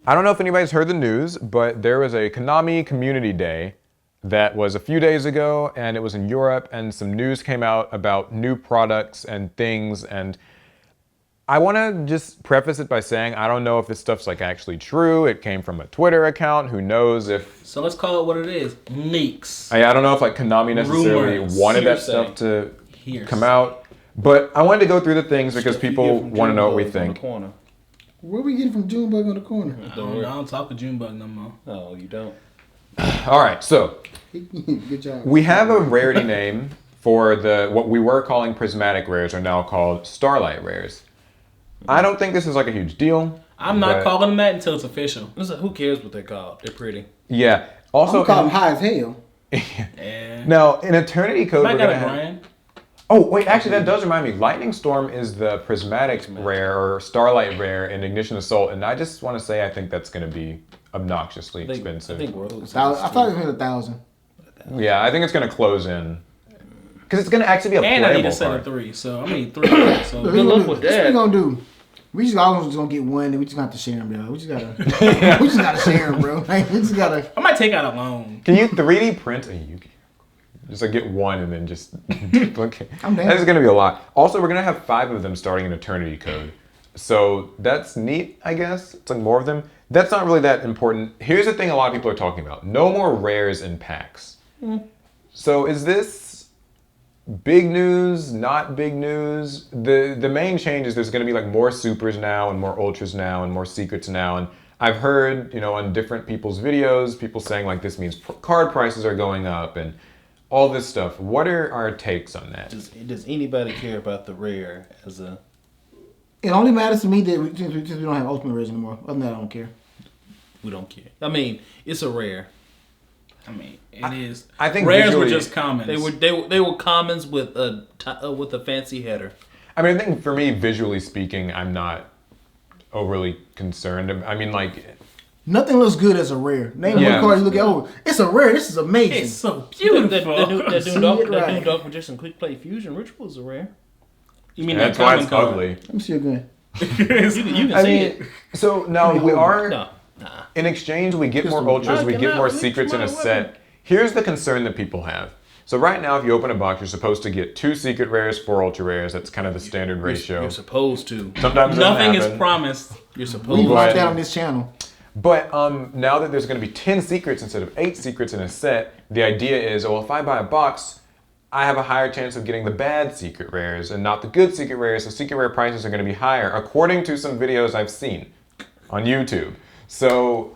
I don't know if anybody's heard the news, but there was a Konami Community Day that was a few days ago, and it was in Europe, and some news came out about new products and things, and I want to just preface it by saying I don't know if this stuff's like actually true. It came from a Twitter account. Who knows if... So let's call it what it is. Leaks. I don't know if like Konami necessarily wanted that stuff to come out. But I wanted to go through the things because people want to know what we think. Where we getting from Junebug on the corner? I don't talk to Junebug no more. Oh, you don't? All right, so Good job. we have a rarity name for what we were calling prismatic rares are now called starlight rares. I don't think this is like a huge deal. I'm not calling them that until it's official. Listen, who cares what they're called? They're pretty. Yeah. Also, I'm calling them high as hell. Yeah. Now, in Eternity Code, I we're got gonna a have... brand. Oh, wait, actually, that does remind me. Lightning Storm is the prismatic rare or starlight rare in Ignition Assault, and I just want to say I think that's going to be obnoxiously expensive. I think World I thought it was 1,000. Yeah, I think it's going to close in. Because it's going to actually be a And I need a playable set card. of 3, so I need 3. So Look, good luck with What that. we gonna do? We just always just gonna get one, and we just gonna have to share them, bro. We just gotta share them, bro. Like, we just gotta. I might take out a loan. Can you 3D print a Yugi? Just like get one and then just... okay. I'm down. That's going to be a lot. Also, we're going to have 5 of them starting in Eternity Code. So that's neat, I guess. It's like more of them. That's not really that important. Here's the thing a lot of people are talking about. No more rares in packs. So is this big news, not big news? The main change is there's going to be like more supers now and more ultras now and more secrets now. And I've heard, on different people's videos, people saying like this means card prices are going up and all this stuff. What are our takes on that? Does anybody care about the rare as a... It only matters to me that since we don't have ultimate rares anymore. Other than that, I don't care. We don't care. I mean, it's a rare. I mean, it is. I think rares visually, were just commons. They were commons with a fancy header. I mean, I think for me, visually speaking, I'm not overly concerned. I mean, like... Nothing looks good as a rare. Name one card you look at. Oh, it's a rare. This is amazing. It's so beautiful. That new Dark Magician Quick Play Fusion Ritual is a rare. You mean That's that why common it's card? ugly. Let me see again. You can see it. So now we are... No. In exchange, we get more ultras, we get more secrets in a set. Here's the concern that people have. So right now, if you open a box, you're supposed to get 2 secret rares, 4 ultra rares. That's kind of the standard ratio. You're supposed to. Sometimes it doesn't Nothing is happen. promised. You're supposed We to. watch that on this channel. But now that there's going to be 10 secrets instead of 8 secrets in a set, the idea is, well, if I buy a box, I have a higher chance of getting the bad secret rares and not the good secret rares, so secret rare prices are going to be higher, according to some videos I've seen on YouTube. So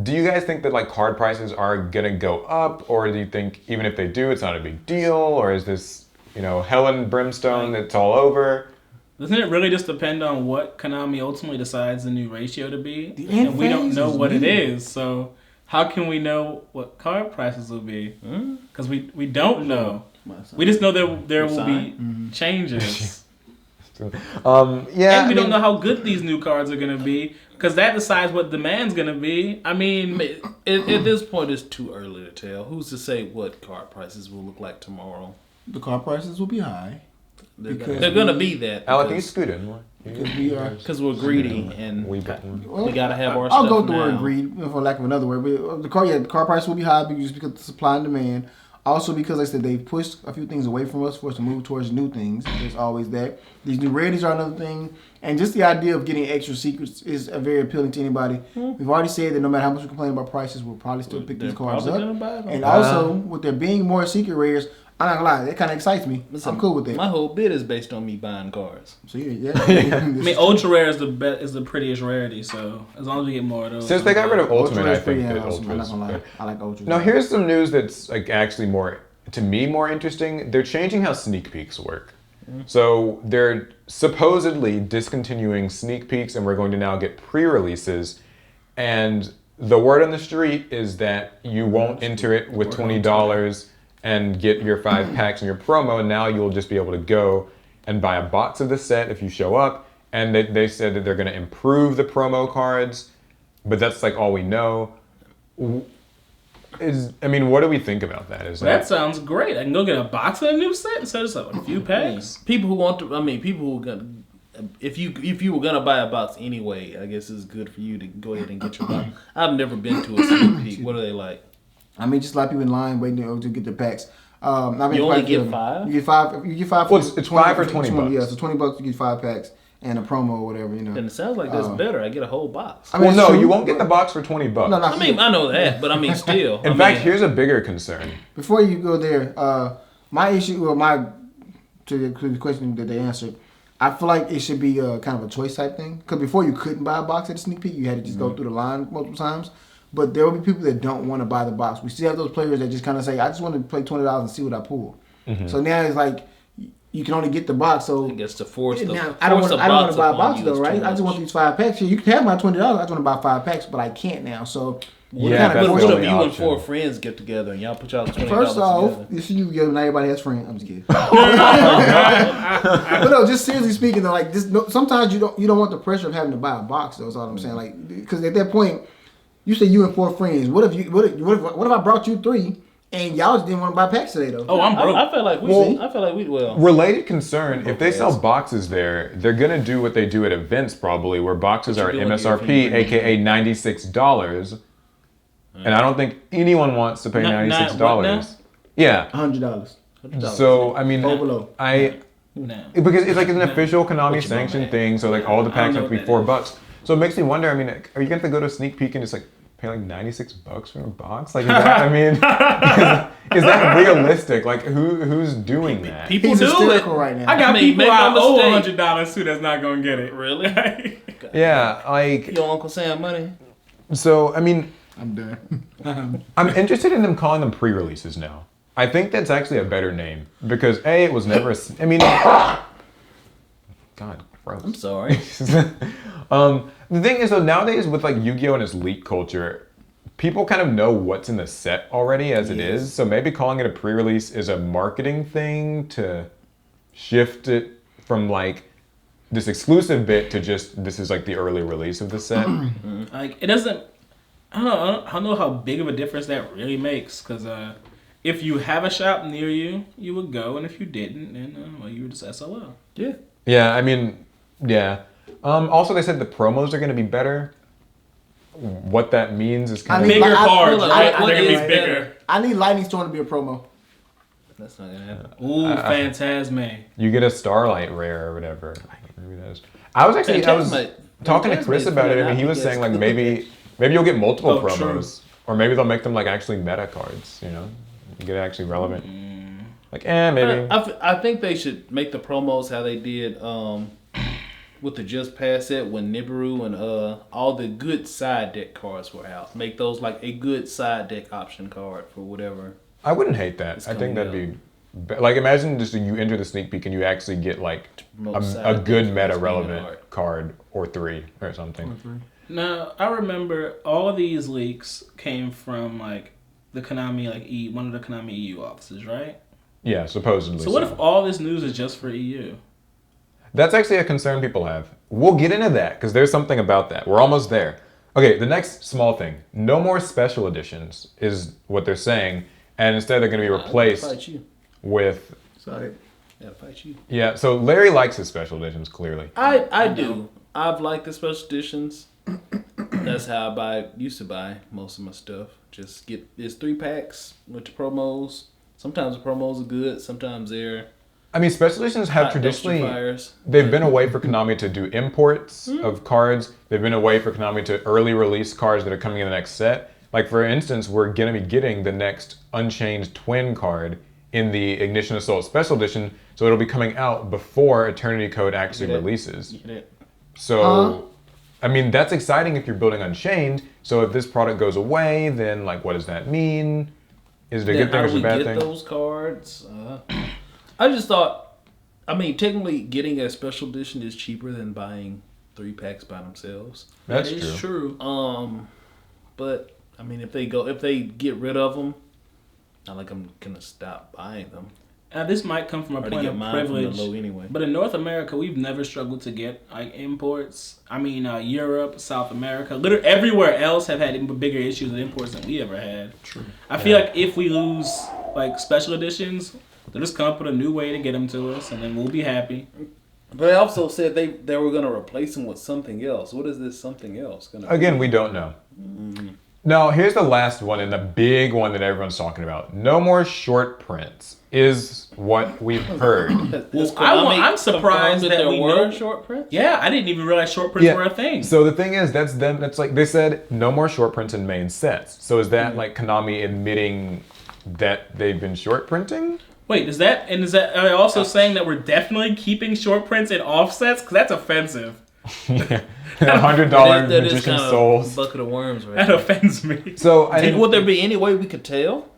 do you guys think that like card prices are going to go up, or do you think even if they do, it's not a big deal, or is this, hell and brimstone that's all over? Doesn't it really just depend on what Konami ultimately decides the new ratio to be? The And we don't phase know is what it weird. is, so how can we know what card prices will be? Because we don't know. We just know there will be changes. Yeah. And we don't know how good these new cards are going to be, because that decides what demand's going to be. I mean, At this point, it's too early to tell. Who's to say what card prices will look like tomorrow? The card prices will be high. They're Because going to be that. Alec, can you scoot in more? Because we are. Because we're greedy and we got to have our I'll stuff go with the now. word greed, for lack of another word. But the car price will be high just because of supply and demand. Also because, like I said, they've pushed a few things away from us for us to move towards new things. There's always that. These new rarities are another thing. And just the idea of getting extra secrets is very appealing to anybody. We've already said that no matter how much we complain about prices, we'll probably still pick these cards up. And also, with there being more secret rares, I'm not gonna lie, that kind of excites me. Listen, I'm cool with that. My whole bid is based on me buying cards. So yeah. I mean, ultra rare is the prettiest rarity. So as long as we get more of those. Since they got rid of Ultimate, I Ultra's pretty think that awesome. I'm not Ultra's gonna lie. good. I like Ultra. Now here's some news that's like actually more interesting. They're changing how sneak peeks work. So they're supposedly discontinuing sneak peeks, and we're going to now get pre-releases. And the word on the street is that you won't enter it with $20 and get your 5 packs in your promo, and now you'll just be able to go and buy a box of the set if you show up. And they said that they're going to improve the promo cards, but that's like all we know. What do we think about that? That sounds great. I can go get a box of a new set instead of just a few packs. People who want to, people who if you were gonna buy a box anyway, I guess it's good for you to go ahead and get your box. I've never been to a sneak peek. What are they like? I mean, just a lot of people in line waiting to get their packs. I mean, You only get 5? You get 5. You get 5. Well, it's 5 for $20. Yeah, so $20 you get 5 packs and a promo or whatever. You know. And it sounds like that's better. I get a whole box. I mean, Well, no, true, you won't get the box for $20. No, I mean, I know that, but I mean, still. In fact, here's a bigger concern. Before you go there, my issue, or to the question that they answered, I feel like it should be kind of a choice type thing. Because before you couldn't buy a box at a sneak peek, you had to just go through the line multiple times. But there will be people that don't want to buy the box. We still have those players that just kind of say, I just want to play $20 and see what I pull. Mm-hmm. So now it's like, you can only get the box. So I guess to force the now, I don't want to buy a box though, right? I just want these 5 packs. You can have my $20. I just want to buy 5 packs, but I can't now. So Yeah, But what if you and option. 4 friends get together and y'all put y'all $20 first off, together? you see, you get not everybody has friends. I'm just kidding. But no, just seriously speaking, though, like this, sometimes you don't want the pressure of having to buy a box. Though, is all I'm saying. Like, because at that point, you say you and 4 friends. What if I brought you 3 and y'all just didn't want to buy packs today though? Oh, I'm broke. I feel like we. Related concern, if they sell boxes there, they're going to do what they do at events probably, where boxes are at doing MSRP, aka $96. And I don't think anyone wants to pay $96. what now? Yeah. $100. So, I mean, Or below. No. because it's like an official Konami sanctioned thing, so like all the packs I have don't to be know what $4. So it makes me wonder, I mean, are you going to go to a sneak peek and just like pay like $96 for a box? Like, is that, I mean, is that realistic? Like, who's doing that? People He's do it. hysterical right now. I got I mean, people make no I owe mistake. $100 to that's not gonna get it. Really? Yeah, like, Your Uncle Sam money? so, I mean, I'm done. I'm interested in them calling them pre-releases now. I think that's actually a better name because A, it was never. I mean, God, gross. I'm sorry. The thing is though, nowadays with like Yu-Gi-Oh and its leak culture, people kind of know what's in the set already as it is. So maybe calling it a pre-release is a marketing thing to shift it from like this exclusive bit to just this is like the early release of the set. Like it doesn't. I don't know how big of a difference that really makes. Because if you have a shop near you, you would go, and if you didn't, then well, you were just SOL. Yeah. Yeah, I mean, yeah. Also, they said the promos are going to be better. What that means is kind I of mean, Bigger I- cards, I- right? I- They're gonna be I- bigger. I need Lightning Storm to be a promo. That's not gonna happen. Ooh, Phantasme. you get a Starlight rare or whatever. Maybe that is. I was talking to Phantasma Chris is about it, pretty and he was nice. saying like maybe you'll get multiple Oh, promos, or maybe they'll make them like actually meta cards. You know, you get actually relevant. Like maybe. I think they should make the promos how they did with the Just Pass set when Nibiru and all the good side deck cards were out. Make those like a good side deck option card for whatever. I wouldn't hate that. It's I think coming that'd be like imagine just you enter the sneak peek and you actually get like promote a side good decks meta that's relevant art. card or 3 or something. Now I remember all of these leaks came from like the Konami one of the Konami EU offices, right? Yeah, supposedly. So what if all this news is just for EU? That's actually a concern people have. We'll get into that because there's something about that. We're almost there. Okay, the next small thing. No more special editions is what they're saying. And instead they're going to be replaced Fight you. with... Sorry. Yeah, fight you. Yeah, so Larry likes his special editions, clearly. I do. I've liked the special editions. That's how used to buy most of my stuff. Just get there's 3 packs with the promos. Sometimes the promos are good. Sometimes they're I mean, special editions have hot traditionally... dumpster fires. They've been a way for Konami to do imports of cards. They've been a way for Konami to early release cards that are coming in the next set. Like, for instance, we're going to be getting the next Unchained Twin card in the Ignition Assault Special Edition, so it'll be coming out before Eternity Code actually releases. Get it? So, I mean, that's exciting if you're building Unchained. So if this product goes away, then, like, what does that mean? Is it a good thing or is it a bad thing? Those cards? I just thought, I mean, technically getting a special edition is cheaper than buying 3 packs by themselves. That's That is true. But I mean, if they get rid of them, not like I'm gonna stop buying them. Now this might come from a Or to point get of mine from the privilege, low anyway. but in North America, we've never struggled to get like imports. I mean, Europe, South America, literally everywhere else have had bigger issues with imports than we ever had. True. I feel like if we lose like special editions, they'll just come up with a new way to get them to us, and then we'll be happy. But they also said they were going to replace him with something else. What is this something else going to Again, we don't know. Now, here's the last one and the big one that everyone's talking about. No more short prints is what we've heard. I'm surprised that there we were know- short prints. Yeah, I didn't even realize short prints were a thing. So the thing is, that's them. That's like they said, no more short prints in main sets. So is that like Konami admitting that they've been short printing? Wait, are they also saying that we're definitely keeping short prints in offsets? Because that's offensive. $100 That is magician kind of souls. a bucket of worms, right? That offends me. So Would there be any way we could tell?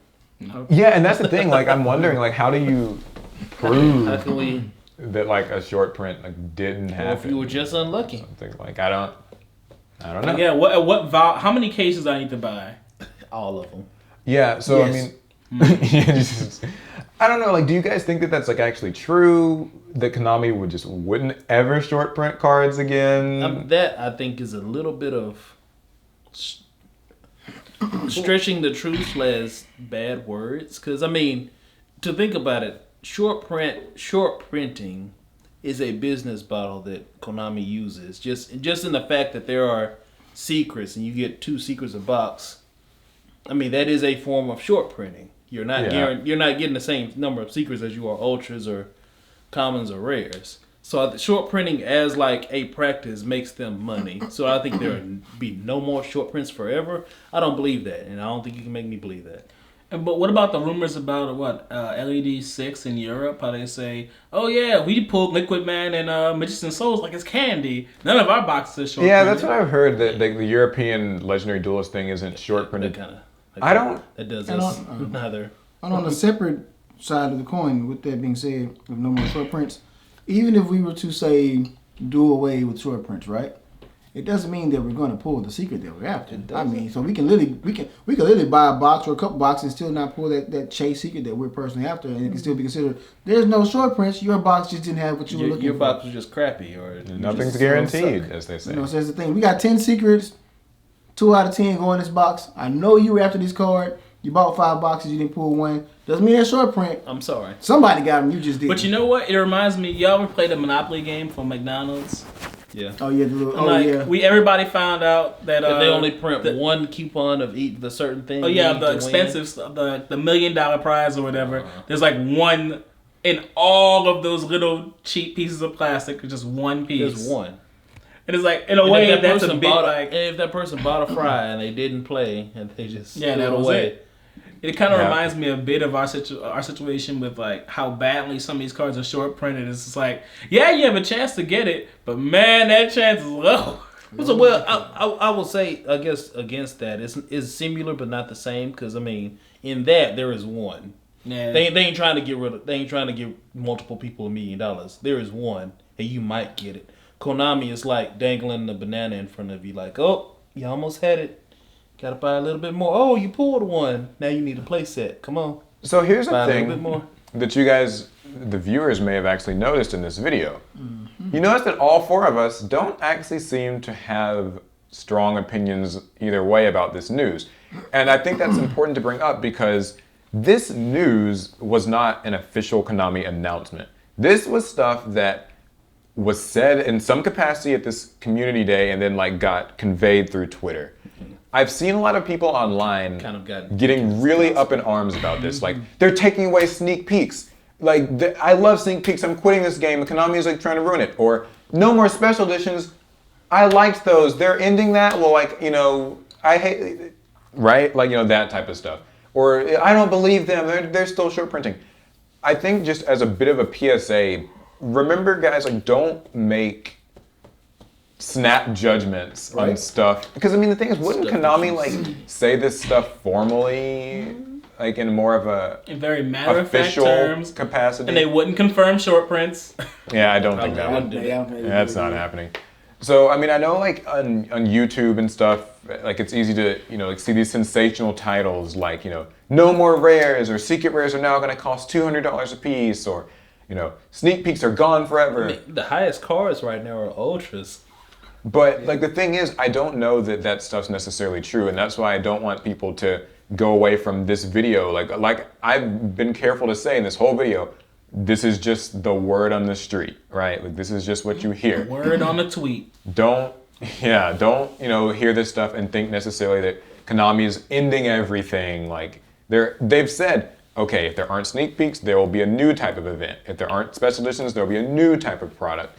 yeah, and that's the thing. Like I'm wondering, like how do you prove How can we? that like a short print like didn't Or happen? if you were just unlucky. Something like I don't know. Yeah, how many cases do I need to buy? All of them. Yeah, so Yes. I mean, I don't know. Like, do you guys think that that's like actually true? That Konami wouldn't ever short print cards again? That I think is a little bit of stretching the truth / bad words. Because I mean, to think about it, short printing is a business model that Konami uses. Just in the fact that there are secrets and you get 2 secrets a box. I mean, that is a form of short printing. You're not you're not getting the same number of secrets as you are ultras or commons or rares. So short printing as like a practice makes them money. So I think there would be no more short prints forever. I don't believe that, and I don't think you can make me believe that. But what about the rumors about LED 6 in Europe? How they say, oh yeah, we pulled Liquid Man and Magician Souls like it's candy. None of our boxes are short Yeah, printed. that's what I've heard. That the European Legendary Duelist thing isn't short printed. That does And us on- neither. And on the separate side of the coin, with that being said, with no more short prints, even if we were to say do away with short prints, right? It doesn't mean that we're going to pull the secret that we're after. I mean, so we can literally buy a box or a couple boxes and still not pull that chase secret that we're personally after, and it can still be considered. There's no short prints. Your box just didn't have what you were looking Your for. box was just crappy, or Nothing's just guaranteed, suck. as they say. You know, so that's the thing. We got 10 secrets. 2 out of 10 go in this box. I know you were after this card. You bought 5 boxes. You didn't pull one. Doesn't mean that's short print. I'm sorry. Somebody got them. You just didn't. But you know what? It reminds me. Y'all ever played a Monopoly game from McDonald's? Yeah. Oh yeah, the little, Everybody found out that If they only print one coupon of each the certain thing. Oh yeah, you the need to expensive stuff, the $1 million prize or whatever. There's like one in all of those little cheap pieces of plastic. Just one win. piece. There's one. And it's like in a And way if that that's a person bit bought like and if that person bought a fry and they didn't play and they just Yeah, threw that it was away. it. It kind of Yeah. reminds me a bit of our situation with like how badly some of these cards are short printed. It's just like, yeah, you have a chance to get it, but man, that chance is low. So, well, I will say, I guess against that, it's similar but not the same. Because I mean, in that there is one. Yeah. They ain't trying to get rid of. They ain't trying to give multiple people $1 million. There is one, and you might get it. Konami is like dangling the banana in front of you, like, oh, you almost had it. Gotta buy a little bit more. Oh, you pulled one. Now you need a play set. Come on. So here's the Buy a little thing bit more. that you guys, the viewers, may have actually noticed in this video. You notice that all 4 of us don't actually seem to have strong opinions either way about this news. And I think that's important to bring up because this news was not an official Konami announcement. This was stuff that was said in some capacity at this community day and then like got conveyed through Twitter. I've seen a lot of people online Kind of got getting really up in arms about this. Like, they're taking away sneak peeks. Like, I love sneak peeks. I'm quitting this game. And Konami is like trying to ruin it. Or no more special editions. I liked those. They're ending that. Well, like, you know, I hate, right? Like, you know, that type of stuff. Or I don't believe them. They're still short printing. I think just as a bit of a PSA, remember, guys, like, don't make snap judgments on stuff. Because, I mean, the thing is, wouldn't Konami, like, say this stuff formally, like, in more of a in very matter of fact official terms, capacity? and they wouldn't confirm short prints. Yeah, I don't think that would. That's not happening. So, I mean, I know, like, on YouTube and stuff, like, it's easy to, you know, like, see these sensational titles, like, you know, no more rares, or secret rares are now going to cost $200 a piece, or, you know, sneak peeks are gone forever. I mean, the highest cards right now are ultras. But, like, the thing is, I don't know that that stuff's necessarily true, and that's why I don't want people to go away from this video. Like I've been careful to say in this whole video, this is just the word on the street, right? Like this is just what you hear. Word on the tweet. Don't hear this stuff and think necessarily that Konami is ending everything. Like they've said, okay, if there aren't sneak peeks, there will be a new type of event. If there aren't special editions, there will be a new type of product.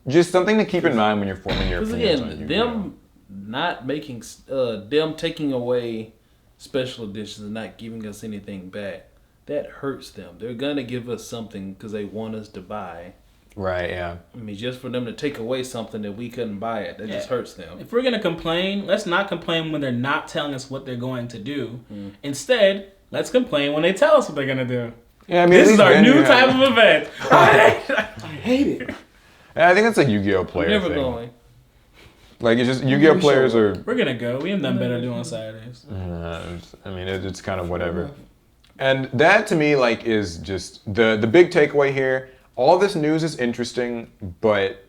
Just something to keep in mind when you're forming your Because opinions on again, Yu-Gi-Oh. them not making, them taking away special editions and not giving us anything back, that hurts them. They're gonna give us something because they want us to buy. Right, yeah. I mean, just for them to take away something that we couldn't buy it, that just hurts them. If we're gonna complain, let's not complain when they're not telling us what they're going to do. Instead, let's complain when they tell us what they're gonna do. Yeah, I mean, This is our new type of event. I hate it. I think it's a Yu-Gi-Oh I'm player never thing. going. Like it's just Yu-Gi-Oh players are. We're gonna go. We have nothing better to do on Saturdays. I mean, it's kind of whatever. And that to me, like, is just the big takeaway here. All this news is interesting, but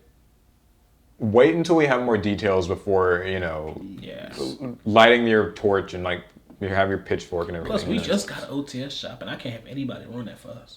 wait until we have more details before Yeah. lighting your torch and like you have your pitchfork and everything. Plus, we just got an OTS shop, and I can't have anybody ruin that for us.